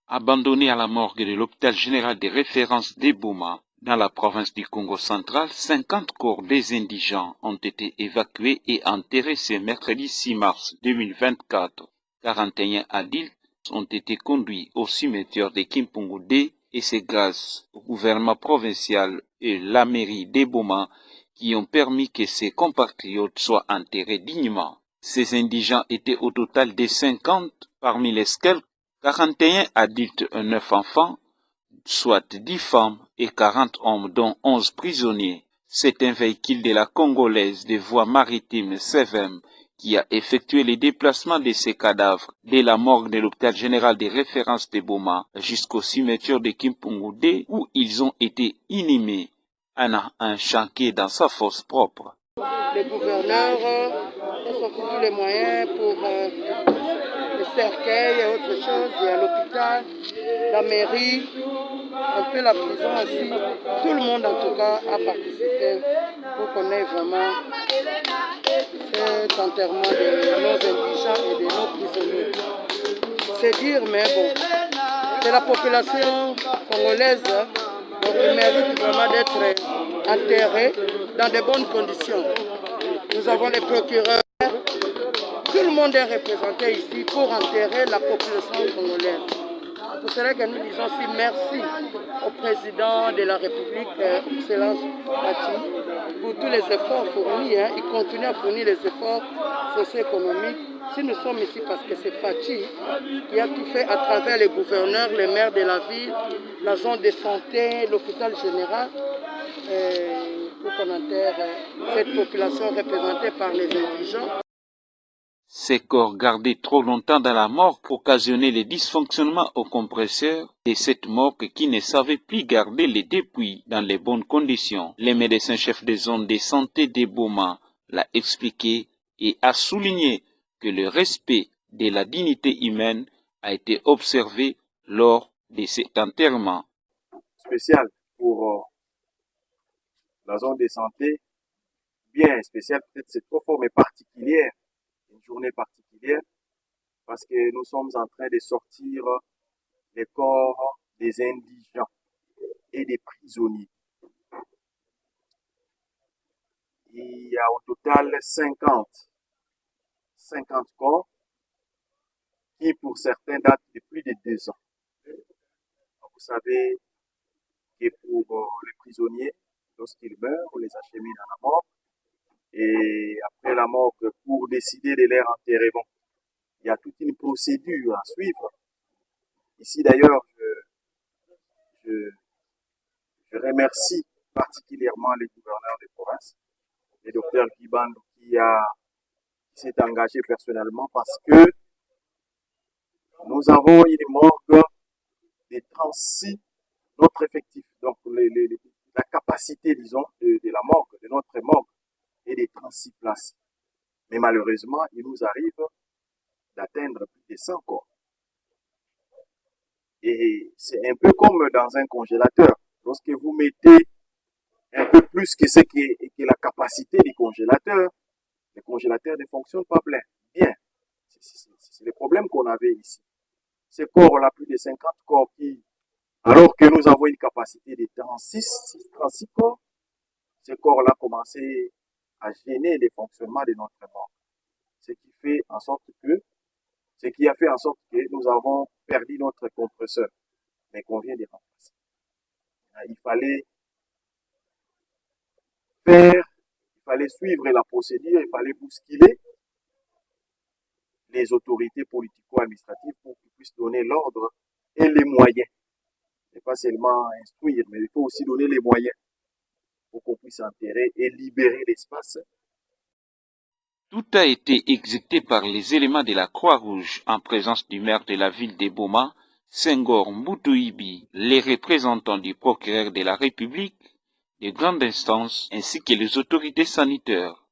Abandonnés à la morgue de l'hôpital général des références d'Eboma, dans la province du Congo central, 50 corps des indigents ont été évacués et enterrés ce mercredi 6 mars 2024. 41 adultes ont été conduits au cimetière de Kimpungude et c'est grâce au gouvernement provincial et la mairie d'Eboma qui ont permis que ces compatriotes soient enterrés dignement. Ces indigents étaient au total de 50, parmi lesquels 41 adultes et 9 enfants, soit 10 femmes et 40 hommes, dont 11 prisonniers. C'est un véhicule de la Congolaise des voies maritimes CVM qui a effectué les déplacements de ces cadavres de la morgue de l'hôpital général des références de Boma jusqu'au cimetière de Kimpungude où ils ont été inhumés en un chantier dans sa fosse propre. Les gouverneurs ont sorti tous les moyens pour le cercueil et autre chose. Il y a l'hôpital, la mairie, un peu la prison aussi. Tout le monde en tout cas a participé pour qu'on ait vraiment cet enterrement de nos indigents et de nos prisonniers. C'est dire, mais bon, c'est la population congolaise, donc il mérite vraiment d'être enterré dans de bonnes conditions. Nous avons les procureurs, tout le monde est représenté ici pour enterrer la population congolaise. C'est pour cela que nous disons aussi merci au président de la République, Excellence Fachi, pour tous les efforts fournis. Il continue à fournir les efforts socio-économiques. Si nous sommes ici parce que c'est Fachi qui a tout fait à travers les gouverneurs, les maires de la ville, la zone de santé, l'hôpital général, pour qu'on enterre cette population représentée par les indigents. Ces corps gardés trop longtemps dans la morgue occasionnaient les dysfonctionnements au compresseur de cette morgue qui ne savait plus garder les dépouilles dans les bonnes conditions. Le médecin-chef des zones de santé d'Eboma l'a expliqué et a souligné que le respect de la dignité humaine a été observé lors de cet enterrement. Spécial pour la zone de santé, bien spécial, peut-être c'est trop fort, mais particulière. Une journée particulière parce que nous sommes en train de sortir les corps des indigents et des prisonniers. Il y a au total 50 corps qui pour certains datent de plus de 2 ans. Vous savez que pour les prisonniers, lorsqu'ils meurent, on les achemine à la mort. Et après la mort, pour décider de leur enterrement, il y a toute une procédure à suivre. Ici d'ailleurs, je remercie particulièrement les gouverneurs de province, le docteur Kibando qui s'est engagé personnellement parce que nous avons une morgue de 36, notre effectif, donc la capacité, disons, de la morgue, de notre morgue est de 36 places. Mais malheureusement, il nous arrive d'atteindre plus de 100 corps. Et c'est un peu comme dans un congélateur. Lorsque vous mettez un peu plus que ce qui est la capacité du congélateur, le congélateur ne fonctionne pas bien. C'est le problème qu'on avait ici. Ces corps-là, plus de 50 corps qui, alors que nous avons une capacité de 36 corps, ces corps-là commençaient à gêner le fonctionnement de notre morgue. Ce qui a fait en sorte que nous avons perdu notre compresseur, mais qu'on vient de remplacer. Il fallait suivre la procédure, il fallait bousculer les autorités politico-administratives pour qu'ils puissent donner l'ordre et les moyens. Et pas seulement instruire, mais il faut aussi donner les moyens pour qu'on puisse enterrer et libérer l'espace. Tout a été exécuté par les éléments de la Croix-Rouge en présence du maire de la ville d'Eboma, Senghor Mbutouibi, les représentants du procureur de la République, des grandes instances ainsi que les autorités sanitaires.